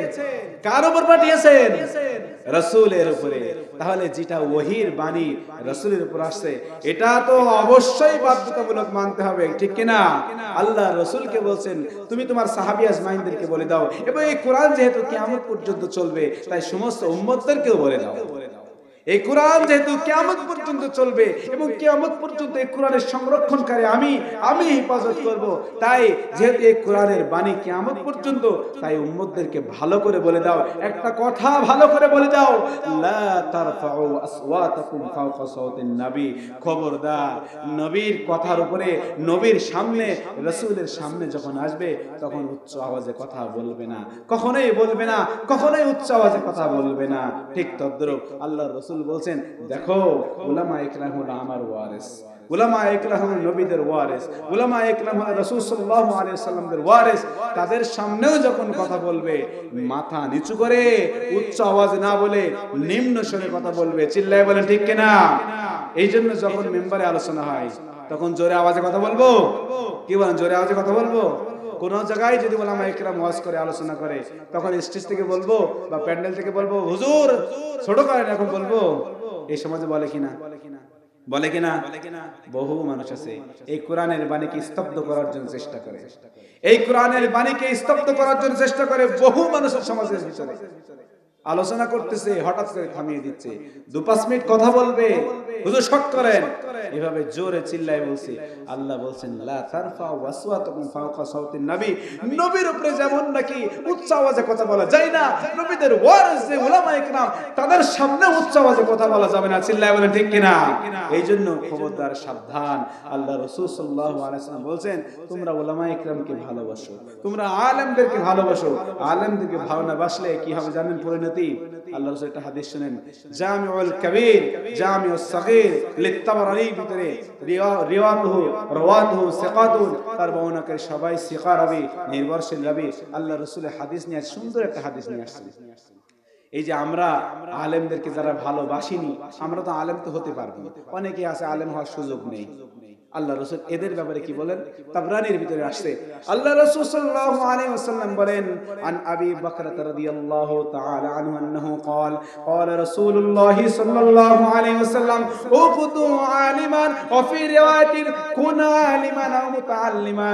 কার উপর পাঠিয়েছেন? রাসূলের উপরে। তাহলে যেটা ওহীর বাণী রাসূলের উপর আসছে এটা তো অবশ্যই বাধ্যতামূলক মানতে হবে, ঠিক কি না? আল্লাহ রাসূলকে বলছেন তুমি তোমার সাহাবী আজমাইনদেরকে বলে দাও, এবং এই কোরআন যেহেতু কিয়ামত পর্যন্ত চলবে তাই সমস্ত উম্মতদেরকেও বলে দাও। এই কোরআন যেহেতু কিয়ামত পর্যন্ত চলবে এবং কিয়ামত পর্যন্ত এই কোরআনের সংরক্ষণকারী আমি হেফাজত করব, তাই যেহেতু এই কোরআনের বাণী কিয়ামত পর্যন্ত, তাই উম্মতদেরকে ভালো করে বলে দাও, একটা কথা ভালো করে বলে দাও, লা তারফাউ আসওয়াতাকুম ফাওকা সাওতিন নবী, খবরদার নবীর কথার উপরে, নবীর সামনে, রাসূলের সামনে যখন আসবে তখন উচ্চ আওয়াজে কথা বলবে না, কখনোই বলবে না, কখনোই উচ্চ আওয়াজে কথা বলবে না। ঠিক তদ্রূপ আল্লাহর রাসূল বলছেন, দেখো উলামা ইকরাম হলো আমার ওয়ারিস, উলামা ইকরাম হলো নবীদের ওয়ারিস, উলামা ইকরাম হলো রাসূল সাল্লাল্লাহু আলাইহি ওয়াসাল্লামের ওয়ারিস। তাদের সামনেও যখন কথা বলবে মাথা নিচু করে, উচ্চ আওয়াজে না বলে নিম্ন স্বরে কথা বলবে। চিল্লায়ে বলেন ঠিক কিনা? এই জন্য যখন মেম্বারে আলোচনা হয় তখন জোরে আওয়াজে কথা বলবো, কি বলেন, জোরে আওয়াজে কথা বলবো? কোন জায়গায় যদি উলামা ইকরাম ওয়াজ করে, আলোচনা করে, তখন স্টেজ থেকে বলবো বা প্যান্ডেল থেকে বলবো হুজুর ছোট করেন, এখন বলবো? এই সমাজে বলে কিনা? বলে কিনা? বহু মানুষ আছে এই কোরআনের বাণীকে স্তব্ধ করার জন্য চেষ্টা করে, এই কোরআনের বাণীকে স্তব্ধ করার জন্য চেষ্টা করে বহু মানুষের সমাজের ভিতরে। আলোচনা করতেছে, হঠাৎ করে থামিয়ে দিচ্ছে, 2-5 মিনিট কথা বলবে, হুজুর শক করেন, এভাবে জোরে চিল্লায় বলছে। আল্লাহ বলছেন, লা তারফাউ আসওয়াতাকুম ফাওকা সাওতিন নবী, নবীর উপরে যেমন নাকি উচ্চ আওয়াজে কথা বলা যায় না, নবীদের ওয়ারিস যে উলামা ইকরাম তাদের সামনে উচ্চ আওয়াজে কথা বলা যাবে না। চিল্লায় বলেন ঠিক কিনা? এই জন্য খবরদার, সাবধান। আল্লাহ রাসূল সাল্লাল্লাহু আলাইহি ওয়াসাল্লাম বলছেন, তোমরা উলামা ইকরামকে ভালোবাসো, তোমরা আলেমদেরকে ভালোবাসো। আলেমদেরকে ভালো না বাসলে কি হবে জানেন পরিণতি? আল্লাহ রাসূল একটা হাদিস শুনেন, জামিউল কবির জামিউস সগীর লিত-তাবরানী ভিতরে রাওয়াতুহু সিকাতুন, তার বর্ণনাকারী সবাই সিকা রাবী, নির্ভরশীল রাবী। আল্লাহ রাসূলের হাদিস নিয়ে সুন্দর একটা হাদিস নিয়ে আসছেন। এই যে আমরা আলেমদেরকে যারা ভালোবাসিনি, আমরা তো আলেম তো হতে পারবো না, অনেকে আছে আলেম হওয়ার সুযোগ নেই। আল্লাহ রাসূল এদের ব্যাপারে কি বলেন? তাবরানীর ভিতরে আসছে, আল্লাহ রাসূল সাল্লাল্লাহু আলাইহি ওয়াসাল্লাম বলেন, আন আবি বকর রাদিয়াল্লাহু তাআলা আনহু আন্নাহু قال قال رسول الله صلى الله عليه وسلم اغدوا عالما وفي روايه كن عالما او متعلما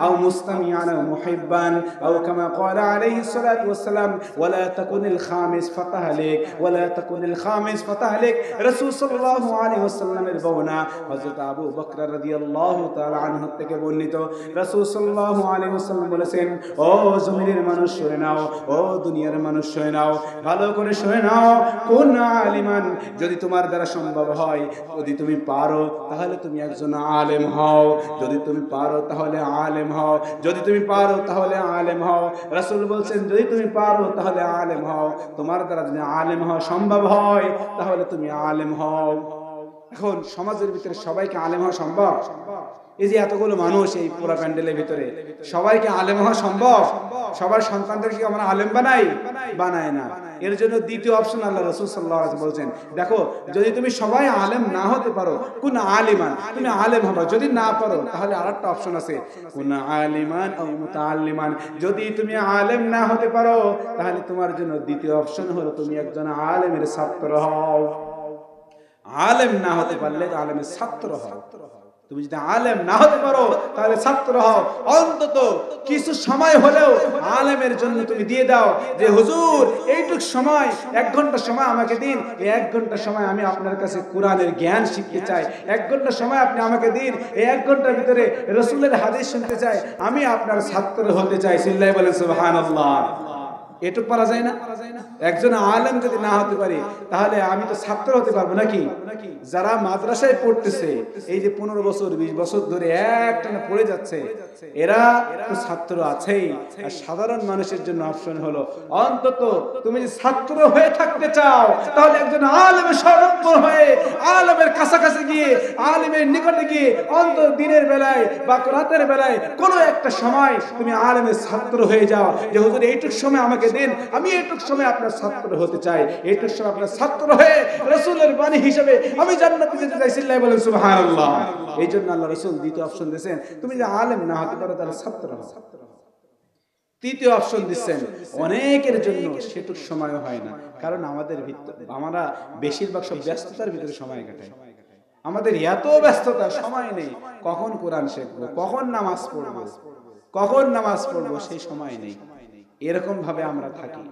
او مستمعا او محبا او كما قال عليه الصلاه والسلام ولا تكن الخامس فتهلك ولا تكن الخامس فتهلك। রাসূল সাল্লাল্লাহু আলাইহি ওয়াসাল্লামের বর্ণনা হযরত আবু বকর রাদিয়াল্লাহু তাআলা আনহু থেকে বর্ণিত। রাসূল সাল্লাল্লাহু আলাইহি ওয়াসাল্লাম বলেছেন, ও জমিনের মানুষ শুনে নাও, ও দুনিয়ার মানুষ শুনে নাও, ভালো করে শুনে নাও, কোন আলিমান, যদি তোমার দ্বারা সম্ভব হয়, যদি তুমি পারো তাহলে তুমি একজন আলেম হও, যদি তুমি পারো তাহলে আলেম হও, যদি তুমি পারো তাহলে আলেম হও। রাসূল বলছেন, যদি তুমি পারো তাহলে আলেম হও, তোমার দ্বারা যদি আলেম হওয়া সম্ভব হয় তাহলে তুমি আলেম হও। এখন সমাজের ভিতরে সবাইকে আলেম হওয়া সম্ভব? এই যে এতগুলো মানুষ এই পুরো প্যান্ডেলের ভিতরে, সবাইকে আলেম হওয়া সম্ভব? সবার সন্তানদেরকে আমরা আলেম বানাই না। এর জন্য দ্বিতীয় অপশন আল্লাহ রাসূল সাল্লাল্লাহু আলাইহি ওয়াসাল্লাম বলছেন, দেখো যদি তুমি সবাই আলেম না হতে পারো, কোন আলিমান, তুমি আলেম হবে। যদি না পারো তাহলে আরেকটা অপশন আছে, কোন আলিমান আও মুতাআল্লিমান, যদি তুমি আলেম না হতে পারো তাহলে তোমার জন্য দ্বিতীয় অপশন হলো তুমি একজন আলেমের ছাত্র হও। আলেম না হতে পারলে আলেমের ছাত্র হও। তুমি যদি আলেম না হতে পারো তাহলে ছাত্র হও। অন্তত কিছু সময় হলেও আলেমের জন্য তুমি দিয়ে দাও, যে হুজুর এইটুক সময়, 1 ঘন্টা সময় আমাকে দিন, এই 1 ঘন্টা সময় আমি আপনার কাছে কোরআনের জ্ঞান শিখতে চাই। 1 ঘন্টা সময় আপনি আমাকে দিন, এই 1 ঘন্টার ভিতরে রাসূলের হাদিস শুনতে চাই, আমি আপনার ছাত্র হতে চাই। চিল্লায়ে বলেন সুবহানাল্লাহ। এটুক পারা যায় না? একজন আলেম যদি না হতে পারে তাহলে আমি তো ছাত্র হতে পারবো নাকি? যারা মাদ্রাসায় পড়তেছে এই যে 15 বছর 20 বছর ধরে একটানা পড়ে যাচ্ছে, এরা তো ছাত্র আছেই। আর সাধারণ মানুষের জন্য অপশন হলো, অন্তত তুমি যদি ছাত্র হয়ে থাকতে চাও তাহলে একজন আলেমের সর্বোত্তম হয়ে, আলেমের কাছাকাছি গিয়ে, আলেমের নিকটে গিয়ে অন্তত দিনের বেলায় বা রাতের বেলায় কোনো একটা সময় তুমি আলেমের ছাত্র হয়ে যাও, যে হুজুর এইটুক সময় আমাকে দিন, আমি এইটুক সময় আপনার ছাত্র হতে চাই। এইটুক সময় আপনার ছাত্র হয়ে রাসূলের বাণী হিসেবে আমি জান্নাতে যেতে চাই। চিল্লায়ে বলেন সুবহানাল্লাহ। এই জন্য আল্লাহ রাসূল দ্বিতীয় অপশন দিয়েছেন, তুমি যে আলেম না হতে পারো তাহলে ছাত্র হও। তৃতীয় অপশন দিচ্ছেন, অনেকের জন্য সেটুক সময়ও হয় না, কারণ আমরা বেশিরভাগ সব ব্যস্ততার ভিতরে সময় কাটাই। আমাদের এত ব্যস্ততা, সময় নেই কখন কোরআন শিখবো, কখন নামাজ পড়বো সেই সময় নেই। এরকম ভাবে আমরা থাকি।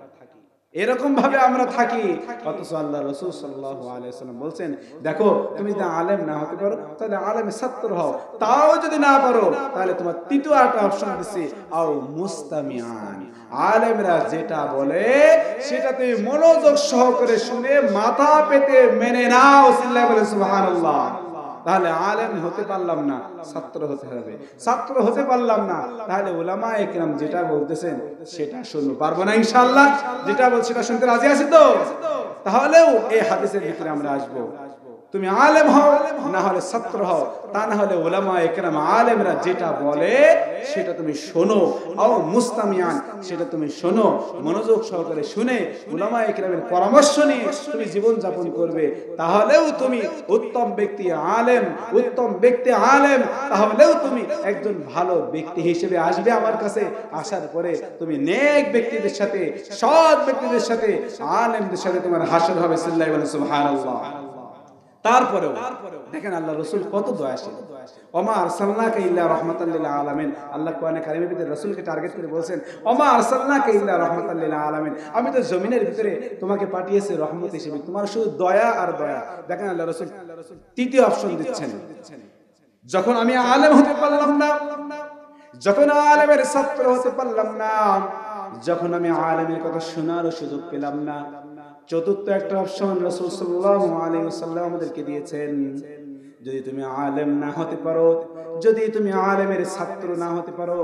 এরকম ভাবে আমরা থাকি, অথচ আল্লাহ রাসূল সাল্লাল্লাহু আলাইহি ওয়াসাল্লাম বলছেন, দেখো তুমি যদি আলেম না হতে পারো তাহলে আলেমের ছাত্র হও, তাও যদি না পারো তাহলে তোমার তৃতীয় একটা অপশন দিচ্ছি, আও মুস্তামিআন, আলেমরা যেটা বলে সেটা তুমি মনোযোগ সহকারে শুনে মাথা পেতে মেনে নাও। সিল্লাহ বলে সুবহানাল্লাহ। তাহলে আলেম হতে পারলাম না, ছাত্র হতে হবে। ছাত্র হতে পারলাম না, তাহলে উলামায়ে কেরাম যেটা বলতেছেন সেটা শুনবো। পারবো না ইনশাআল্লাহ? যেটা বলছি সেটা শুনতে রাজি আছি তো? তাহলেও এই হাদিসের ভিতরে আমরা আসবো, তুমি আলেম হও না হলে ছাত্র হও, তা না হলে উলামায়ে কেরাম আলেমরা যেটা বলে সেটা তুমি শোনো, আও মুস্তামিয়ান, সেটা তুমি শোনো, মনোযোগ সহকারে শুনে উলামায়ে কেরামের পরামর্শ নিয়ে তুমি জীবন যাপন করবে, তাহলেও তুমি উত্তম ব্যক্তি আলেম, উত্তম ব্যক্তি আলেম, তাহলেও তুমি একজন ভালো ব্যক্তি হিসেবে আসবে আমার কাছে। আসার পরে তুমি নেক ব্যক্তিদের সাথে, সৎ ব্যক্তিদের সাথে, আলেমদের সাথে তোমার হাসর হবে। সাল্লাল্লাহু আলাইহি সুবহানাল্লাহ। তারপরেও দেখেন আল্লাহ রাসূল কত দয়াশীল। ওমা আরসালনাকা ইল্লা রাহমাতাল লিল আলামিন, আল্লাহ কোরআনে কারিমের ভিতরে রাসূলকে টার্গেট করে বলেন, ওমা আরসালনাকা ইল্লা রাহমাতাল লিল আলামিন, আমি তো জমিনের ভিতরে তোমাকে পাঠিয়েছি রহমত হিসেবে, তোমার শুধু দয়া আর দয়া। দেখেন আল্লাহ রাসূল তৃতীয় অপশন দিচ্ছেন, যখন আমি আলেম হতে পারলাম না, যখন আলেমের ছাত্র হতে পারলাম না, যখন আমি আলেমের কথা শোনার সুযোগ পেলাম না, চতুর্থ একটা অপশন রাসূল সাল্লাল্লাহু আলাইহি ওয়াসাল্লাম আমাদেরকে দিয়েছেন, যদি তুমি আলেম না হতে পারো, যদি তুমি আলেমের ছাত্র না হতে পারো,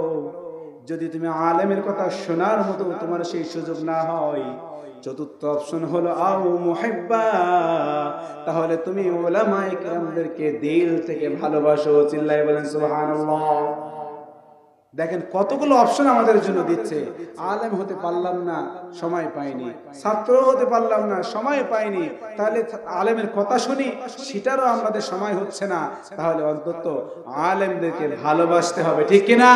যদি তুমি আলেমের কথা শোনার মতো তোমার সেই সুযোগ না হয়, চতুর্থ অপশন হলো আও মুহিব্বা, তাহলে তুমি উলামায়ে কেরামদেরকে দিল থেকে ভালোবাসো। চিল্লায়ে বলেন সুবহানাল্লাহ। দেখেন কতগুলো অপশন আমাদের জন্য দিচ্ছে। আলেম হতে পারলাম না, সময় পাইনি, ছাত্র হতে পারলাম না, সময় পাইনি, তাহলে আলেমের কথা শুনি সেটারও আমাদের সময় হচ্ছে না, তাহলে অন্তত আলেমদেরকে ভালোবাসতে হবে, ঠিক কিনা?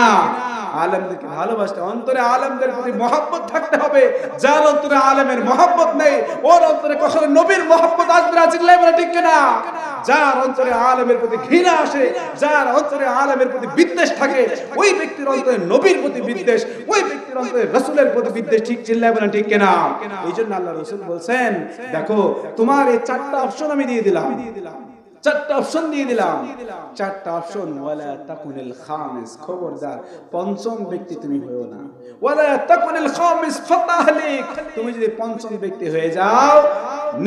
আলেমদেরকে ভালোবাসতে, অন্তরে আলেমদের প্রতি মহব্বত থাকতে হবে। যার অন্তরে আলেমের মহব্বত নেই, ওর অন্তরে কখনো নবীর মহব্বত আসবে না। চিল্লায়ে বলেন ঠিক কিনা? যার অন্তরে আলেমের প্রতি ঘৃণা আসে, যার অন্তরে আলেমের প্রতি বিদ্বেষ থাকে, ওই ব্যক্তির অন্তরে নবীর প্রতি বিদ্বেষ, ওই ব্যক্তির অন্তরে রাসূলের প্রতি বিদ্বেষ। ঠিক চিল্লায়ে বলেন ঠিক কিনা? এইজন্য আল্লাহ রাসূল বলেন, দেখো তোমার এই চারটা অপশন আমি দিয়ে দিলাম, চারটা অপশন দিয়ে দিলাম, চারটা অপশন। ওয়ালা তাকুনিল খামিস, খবরদার পঞ্চম ব্যক্তি তুমি হয়ো না। ওয়ালা তাকুনিল খামিস ফাতাহলিক, তুমি যদি পঞ্চম ব্যক্তি হয়ে যাও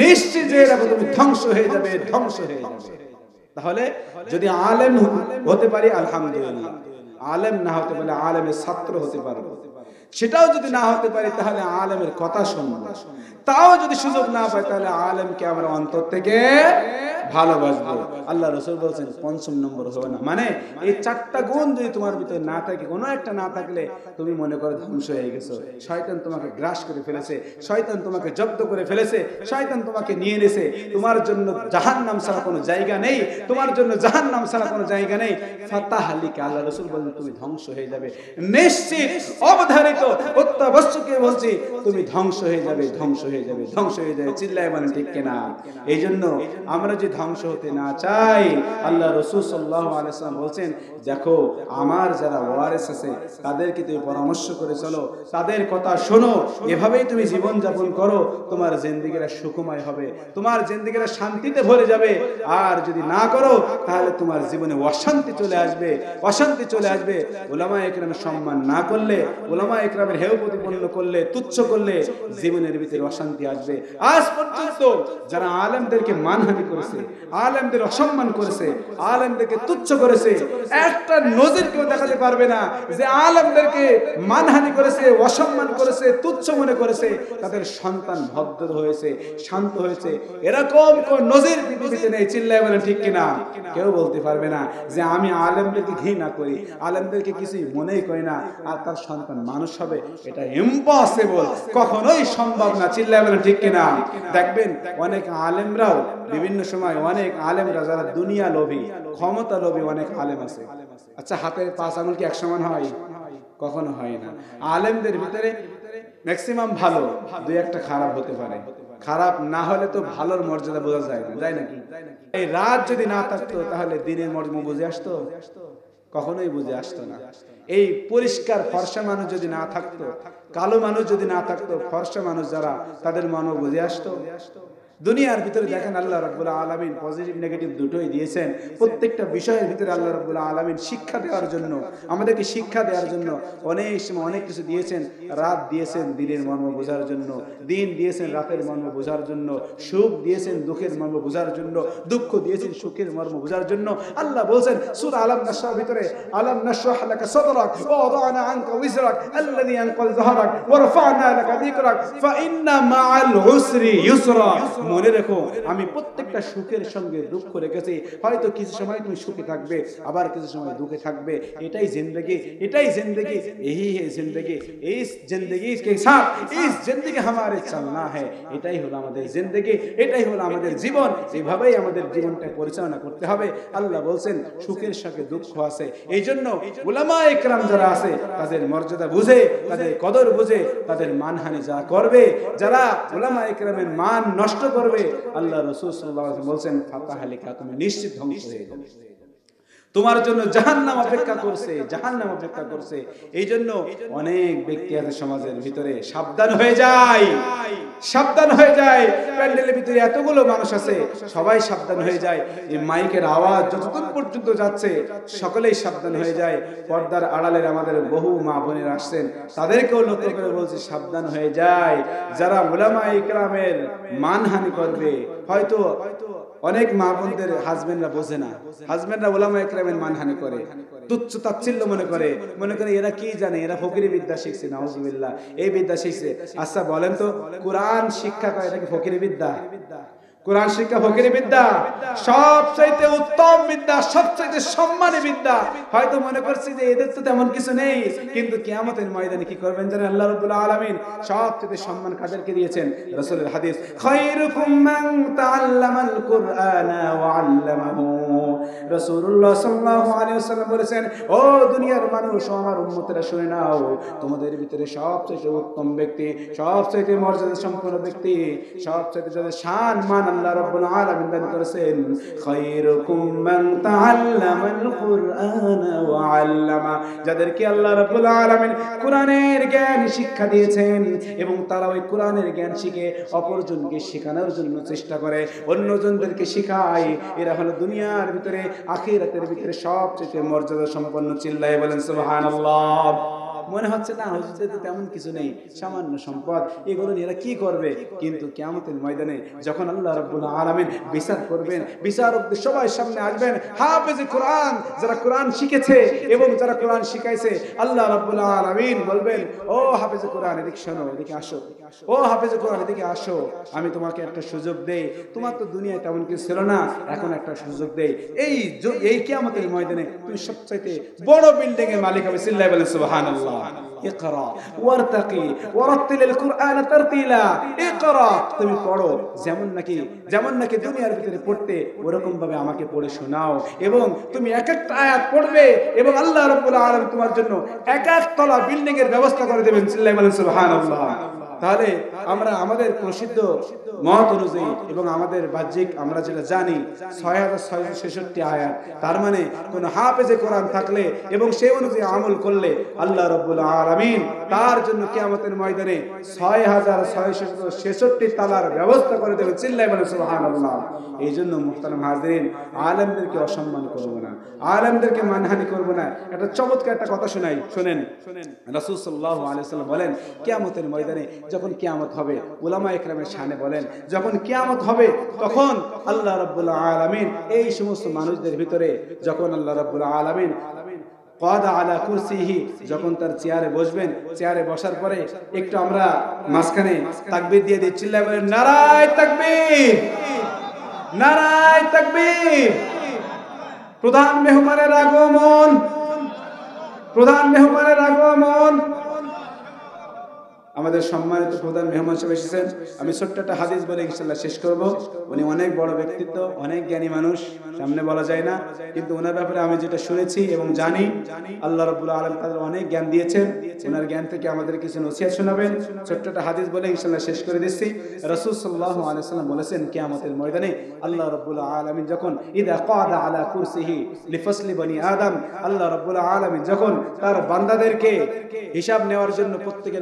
নিশ্চিত যে তুমি ধ্বংস হয়ে যাবে, ধ্বংস হয়ে যাবে। তাহলে যদি আলেম হতে পারি আলহামদুলিল্লাহ, আলেম না হতে পারলে আলেমের ছাত্র হতে পারবো, সেটাও যদি না হতে পারি তাহলে আলেমের কথা শুনবো, তাও যদি সুযোগ না পাই তাহলে আলেমকে আমরা অন্তর থেকে ভালোবাসবো। আল্লাহ রাসূল বলেন পঞ্চম নম্বর হবে না, মানে এই চারটা গুণ যদি তোমার ভিতরে না থাকে, কোনো একটা না থাকলে তুমি মনে করো ধ্বংস হয়ে গেছো, শয়তান তোমাকে গ্রাস করে ফেলেছে, শয়তান তোমাকে জব্দ করে ফেলেছে, শয়তান তোমাকে নিয়ে নেছে, তোমার জন্য জাহান্নাম ছাড়া কোনো জায়গা নেই, তোমার জন্য জাহান্নাম ছাড়া কোনো জায়গা নেই। ফাতাহলিক, আল্লাহ রাসূল বলেন তুমি ধ্বংস হয়ে যাবে, নিশ্চিত অবধারিত অত্যাবশ্যকীয় বলছি, তুমি ধ্বংস হয়ে যাবে, ধ্বংস হয়ে যাবে, ধ্বংস হয়ে যাবে। চিল্লায়ে বলেন ঠিক কিনা? এই জন্য আমরা যে ধ্বংস হতে না চাই, আল্লাহ রাসূল সাল্লাল্লাহু আলাইহি ওয়াসাল্লাম বলেন, দেখো আমার যারা ওয়ারিস আছে তাদেরকে তুমি পরামর্শ করে চলো, তাদের কথা শোনো, এভাবেই তুমি জীবন যাপন করো, তোমার জিন্দেগিটা সুখময় হবে, তোমার জিন্দেগিটা শান্তিতে ভরে যাবে। আর যদি না করো তাহলে তোমার জীবনে অশান্তি চলে আসবে, অশান্তি চলে আসবে। উলামায়ে কেরামের সম্মান না করলে, উলামায়ে কেরামের হেয় প্রতিপন্ন করলে, তুচ্ছ করলে জীবনের ভিতরে অশান্তি আসবে। আজ পর্যন্ত যারা আলেমদেরকে মানহানি করেছে, আলেমদের অসম্মান করেছে, আলেমদেরকে তুচ্ছ করেছে, একটা নজির কেউ দেখাতে পারবে না যে আলেমদেরকে মানহানি করেছে, অসম্মান করেছে, তুচ্ছ মনে করেছে, তাদের সন্তান ভদ্র হয়েছে, শান্ত হয়েছে, এরকম কোন নজির পৃথিবীতে নেই। চিল্লায়ে বলেন ঠিক কিনা? কেউ বলতে পারবে না যে আমি আলেমদেরকে ঘৃণা করি, আলেমদেরকে কিছুই মনেই করি না, আর তার সন্তান মানুষ হবে, এটা ইম্পসিবল, কখনোই সম্ভব না। চিল্লায়ে বলেন ঠিক কিনা? দেখবেন অনেক আলেমরাও বিভিন্ন সময়, অনেক আলেমরা যারা দুনিয়া লোভী, ক্ষমতা লোভী অনেক আলেম আছে। আচ্ছা, হাতের 5 আঙ্গুল কি এক সমান হয়? কখনো হয় না। আলেমদের ভিতরে ম্যাক্সিমাম ভালো, দুই একটা খারাপ হতে পারে, খারাপ না হলে তো ভালোর মর্যাদা বোঝা যায় না, যায় নাকি? এই রাত যদি না থাকতো তাহলে দিনের মর্যাদা বুঝে আসতো? কখনোই বুঝে আসতো না। এই পরিষ্কার ফর্সা মানুষ যদি না থাকতো কালো মানুষ যদি না থাকতো, ফর্সা মানুষ যারা, তাদের মনও বুঝে আসতো। দুনিয়ার ভিতরে দেখেন আল্লাহ রাব্বুল আলামিন পজিটিভ নেগেটিভ দুটোই দিয়েছেন। প্রত্যেকটা বিষয়ের ভিতরে আল্লাহ রাব্বুল আলামিন শিক্ষা দেওয়ার জন্য, আমাদেরকে শিক্ষা দেওয়ার জন্য অনেক সময় অনেক কিছু দিয়েছেন। রাত দিয়েছেন দিনের মর্ম বোঝার জন্য, দিন দিয়েছেন রাতের মর্ম বোঝার জন্য, সুখ দিয়েছেন দুঃখের মর্ম বোঝার জন্য, দুঃখ দিয়েছেন সুখের মর্ম বোঝার জন্য। আল্লাহ বলছেন সূরা আলাম নাশরাহর ভিতরে, আলাম নাশরাহ লাকা সাদরাক ওয়া ওয়াদানা আনকা উযরাক আল্লাযী আনকাল যাহরাক ওয়া রাফা'না লাকা যিকরাক ফা ইন্না মা'আল উসরি ইউসরা। মনে রেখো, আমি প্রত্যেকটা সুখের সঙ্গে দুঃখ রেখেছি। হয়তো কিছু সময় তুমি সুখে থাকবে, আবার কিছু সময় দুঃখে থাকবে। এটাই জিন্দেগি, এটাই জিন্দেগি, यही है जिंदगी। इस जिंदगी के साथ इस जिंदगी हमारे चलना है। এটাই হলো আমাদের জিন্দেগি, এটাই হলো আমাদের জীবন। এইভাবেই আমাদের জীবনটা পরিচালনা করতে হবে। আল্লাহ বলছেন সুখের সঙ্গে দুঃখ আছে। এইজন্য উলামায়ে কেরাম যারা আছে তাদের মর্যাদা বুঝে, তাদের কদর বুঝে, তাদের মানহানি যারা করবে, যারা উলামায়ে কেরামের মান নষ্ট করবে, আল্লাহ রাসূল সাল্লাল্লাহু আলাইহি ওয়াসাল্লাম বলছেন ফাতাহালিকা, তুমি নিশ্চিত ধ্বংস হয়ে যাবে। তোমার জন্য জাহান্নাম অপেক্ষা করছে, জাহান্নাম অপেক্ষা করছে। এই জন্য অনেক ব্যক্তি আছে সমাজের ভিতরে, সাবধান হয়ে যায়, সাবধান হয়ে যায়। প্যান্ডেলের ভিতরে এতগুলো মানুষ আছে, সবাই সাবধান হয়ে যায়। এই মাইকের আওয়াজ যতক্ষণ পর্যন্ত যাচ্ছে সকলেই সাবধান হয়ে যায়। পর্দার আড়ালের আমাদের বহু মা বোনেরা আসছেন, তাদেরকেও লক্ষ্য করে বলছি সাবধান হয়ে যায়। যারা উলামায়ে কেরামের মানহানি করবে, হয়তো অনেক মা বোনদের হাজবেন্ডরা বোঝে না, হাজবেন্ডরা উলামায়ে কেরামের মানহানি করে, তুচ্ছ তাচ্ছিল্য মনে করে এরা কি জানে, এরা ফকিরি বিদ্যা শিখছে। নাউজুবিল্লাহ, এই বিদ্যা শিখছে। আচ্ছা বলেন তো, কোরআন শিক্ষা করে এটা কি ফকিরি বিদ্যা? কোরআন শিক্ষা ফকিরি বিদ্যা? সবচাইতে উত্তম বিদ্যা, সবচাইতে সম্মানী বিদ্যা। হয়তো মনে করছি যে এদের তো তেমন কিছু নেই, কিন্তু কিয়ামতের ময়দানে কি করবেন জানেন? আল্লাহ রাব্বুল আলামিন সবচাইতে সম্মান কাদেরকে দিয়েছেন? রাসূলের হাদিস, খায়রুকুম মান তাআল্লামাল কুরআনা ওয়া আল্লামাহু। রাসূলুল্লাহ সাল্লাল্লাহু আলাইহি ওয়াসাল্লাম বলেছেন, ও দুনিয়ার মানুষ, আমার উম্মতেরা শুনে নাও, তোমাদের ভিতরে সবচাইতে উত্তম ব্যক্তি, সবচাইতে মর্যাদা সম্পন্ন ব্যক্তি, সবচাইতে যাদের শান মান আল্লাহ রাব্বুল আলামিন দান করেছেন, খায়রুকুম মান তাআল্লামাল কুরআনা ওয়া আল্লামা। যাদেরকে আল্লাহ রাব্বুল আলামিন কোরআনের জ্ঞান শিক্ষা দিয়েছেন এবং তারা ওই কোরআনের জ্ঞান শিখে অপরজনকে শেখানোর জন্য চেষ্টা করে, অন্যজনদেরকে শেখায়, এরা হলো দুনিয়ার ভিতরে আখিরাতের ভিতরে সবচেয়ে মর্যাদা সম্পন্ন। চিল্লায়ে বলেন সুবহানাল্লাহ। মনে হচ্ছে না হুজুরদের তেমন কিছু নেই, সামান্য সম্পদ, এগুলো নিয়ে এরা কি করবে? কিন্তু কিয়ামতের ময়দানে যখন আল্লাহ রাব্বুল আলামিন বিচার করবেন, বিচারকদের সবাই সামনে আসবেন হাফেজে কোরআন, যারা কোরআন শিখেছে এবং যারা কোরআন শিখাইছে। আল্লাহ রাব্বুল আলামিন বলবেন, ও হাফেজে কোরআন এদিকে শোনো, এদিকে আসো, ও হাফেজে কোরআন এদিকে আসো, আমি তোমাকে একটা সুযোগ দেই। তোমার তো দুনিয়ায় তেমন কিছু ছিল না, এখন একটা সুযোগ দেই। এই কিয়ামতের ময়দানে তুমি সবচাইতে বড় বিল্ডিং এর মালিক হবে। চিল্লায়ে বলেন সুবহানাল্লাহ। ইকরা ওয়ারতাকি ওয়ারাতিলিল কুরআন তারতিলা। ইকরা, তুমি পড়ো, যেমন নাকি দুনিয়ার ভিতরে পড়তে ওরকম ভাবে আমাকে পড়ে শোনাও, এবং তুমি এক একটা আয়াত পড়বে এবং আল্লাহ রাব্বুল আলামিন তোমার জন্য এক এক তলা বিল্ডিং এর ব্যবস্থা করে দেবেন। চিল্লায়ে বলেন সুবহানাল্লাহ। তাহলে আমরা আমাদের প্রসিদ্ধ মত অনুযায়ী এবং আমাদের বাহ্যিক আমরা যেটা জানি 6666 আয়াত, তার মানে কোন হাফেজে কোরআন থাকলে এবং সেই অনুযায়ী আমল করলে আল্লাহ রাব্বুল আলামিন তার জন্য কিয়ামতের ময়দানে 6666 তালার ব্যবস্থা করে দেবেন। চিল্লায়ে বলেন সুবহানাল্লাহ। এই জন্য মুহতারাম হাজিরিন, আলেমদেরকে অসম্মান করব না, আলেমদেরকে মানহানি করব না। একটা চমৎকার একটা কথা শোনাই, শুনেন। রাসূল সাল্লাল্লাহু আলাইহি ওয়াসাল্লাম বলেন, কিয়ামতের ময়দানে যখন কিয়ামত হবে, উলামায়ে কেরামের শানে বলেন, যখন কিয়ামত হবে তখন আল্লাহ রাব্বুল আলামিন এই সমস্ত মানুষদের ভিতরে, যখন আল্লাহ রাব্বুল আলামিন ক্বাদা আলা কুরসিহি, যখন তার চেয়ারে বসবেন, চেয়ারে বসার পরে একটু আমরা মাঝখানে তাকবীর দিয়ে দিই। চিল্লায়ে বলেন নারায়ে তাকবীর, নারায়ে তাকবীর। প্রধান মেহমানের আগমন, প্রধান মেহমানের আগমন। আমাদের সম্মানিত প্রধান মেহমান সাহেব এসেছেন। আমি ছোট্ট একটা হাদিস বলে ইনশাআল্লাহ শেষ করব। উনি অনেক বড় ব্যক্তিত্ব, অনেক জ্ঞানী মানুষ, সামনে বলা যায় না, কিন্তু ওনার ব্যাপারে আমি যেটা শুনেছি এবং জানি, আল্লাহ রাব্বুল আলামিন তাদের অনেক জ্ঞান দিয়েছেন। ওনার জ্ঞান থেকে আমাদের কিছু নসিহত শোনাবেন। ছোট্ট একটা হাদিস বলে ইনশাআল্লাহ শেষ করে দিচ্ছি। রাসূল সাল্লাল্লাহু আলাইহি ওয়াসাল্লাম বলেছেন, কিয়ামতের ময়দানে আল্লাহ রাব্বুল আলামিন যখন ইদা ক্বাদা আলা কুরসিহি লিফাসলি বনি আদম, আল্লাহ রাব্বুল আলামিন যখন তার বান্দাদেরকে হিসাব নেওয়ার জন্য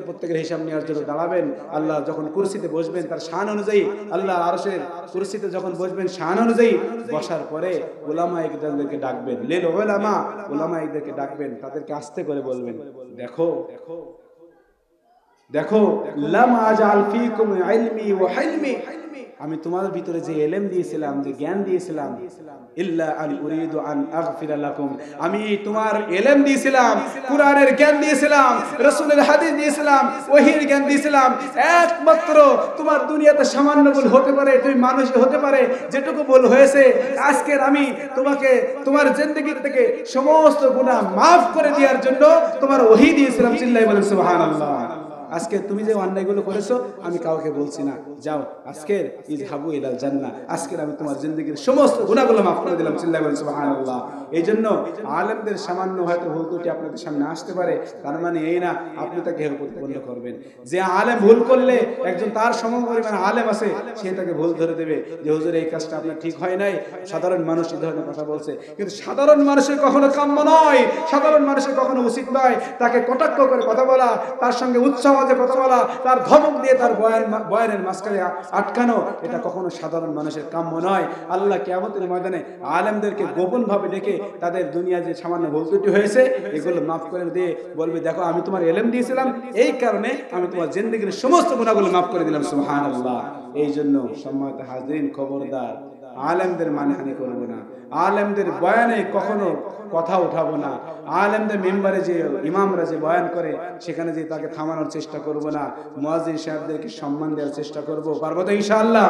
প্রত্যেকের হিসাব নেওয়ার জন্য দাঁড়াবেন, আল্লাহ যখন কুরসিতে বসবেন তার শান অনুযায়ী, আল্লাহ আরশের কুরসিতে যখন বসবেন শান অনুযায়ী, বসার পরে উলামা ইকরামদেরকে ডাকবেন, লিল উলামা, উলামা ইকরামদেরকে ডাকবেন, তাদেরকে আস্তে করে বলবেন, দেখো দেখো লাম আজাল ফীকুম ইলমি ওয়া হিলমি, আমি তোমাদের ভিতরে যে ইলম দিয়েছিলাম, যে জ্ঞান দিয়েছিলাম, ইল্লা আন উরিদু আন আগফিরা লাকুম, আমি তোমার ইলম দিয়েছিলাম, কুরআনের জ্ঞান দিয়েছিলাম, রাসূলের হাদিস দিয়েছিলাম, ওহীর জ্ঞান দিয়েছিলাম, একমাত্র তোমার দুনিয়াতে সামান্য ভুল হতে পারে, তুমি মানুষ হতে পারে, যেটুকু ভুল হয়েছে আজকের আমি তোমাকে তোমার জিন্দেগি থেকে সমস্ত গুনাহ maaf করে দেওয়ার জন্য তোমার ওহী দিয়েছিলাম। চিল্লায়ে বলেন সুবহানাল্লাহ। আজকে তুমি যে অন্যায়গুলো করেছো আমি কাউকে বলছি না, যাও আজকের ইযহাবু ইলাল জান্নাহ, আজকের আমি তোমার জিন্দেগীর সমস্ত গুনাহগুলো maaf করে দিলাম। চিল্লায়ে বলেন সুবহানাল্লাহ। এই জন্য আলেমদের সামান্য হয়তো ভুল ত্রুটি আপনাদের সামনে আসতে পারে, তার মানে এই না আপনি তাকে হেয় প্রতিপন্ন করবেন। যে আলেম ভুল করলে একজন তার সমপরিমাণ আলেম আছে, সে তাকে ভুল ধরে দেবে যে হুজুর এই কাজটা আপনার ঠিক হয় নাই, সাধারণ মানুষ এই ধরনের কথা বলছে, কিন্তু সাধারণ মানুষের কখনো কাম্য নয়, সাধারণ মানুষের কখনো উচিত নয় তাকে কটাক্ষ করে কথা বলা, তার সঙ্গে উৎসাহ কথা বলা, তার ধমক দিয়ে তার বয়ানের মাঝখানে আটকানো, এটা কখনো সাধারণ মানুষের কাম্য নয়। আল্লাহ কিয়ামতের ময়দানে আলেমদেরকে গোপন ভাবে ডেকে তাদের দুনিয়া যে সামান্য ভুল ত্রুটি হয়েছে এগুলো মাফ করে দিয়ে বলবে, দেখো আমি তোমার ইলম দিয়েছিলাম, এই কারণে আমি তোমার জিন্দেগীর সমস্ত গুনাহগুলো মাফ করে দিলাম। সুবহানাল্লাহ। এই জন্য সম্মানিত হাজরিন, খবরদার, আলেমদের মানহানি করব না, আলেমদের বয়ানে কখনো কথা উঠাবো না, আলেমদের মেম্বারে যে ইমামরা যে বয়ান করে সেখানে যে তাকে থামানোর চেষ্টা করব না, মুয়াজ্জিন সাহেবদেরকে সম্মান দেওয়ার চেষ্টা করব। পারবো তো ইনশাআল্লাহ?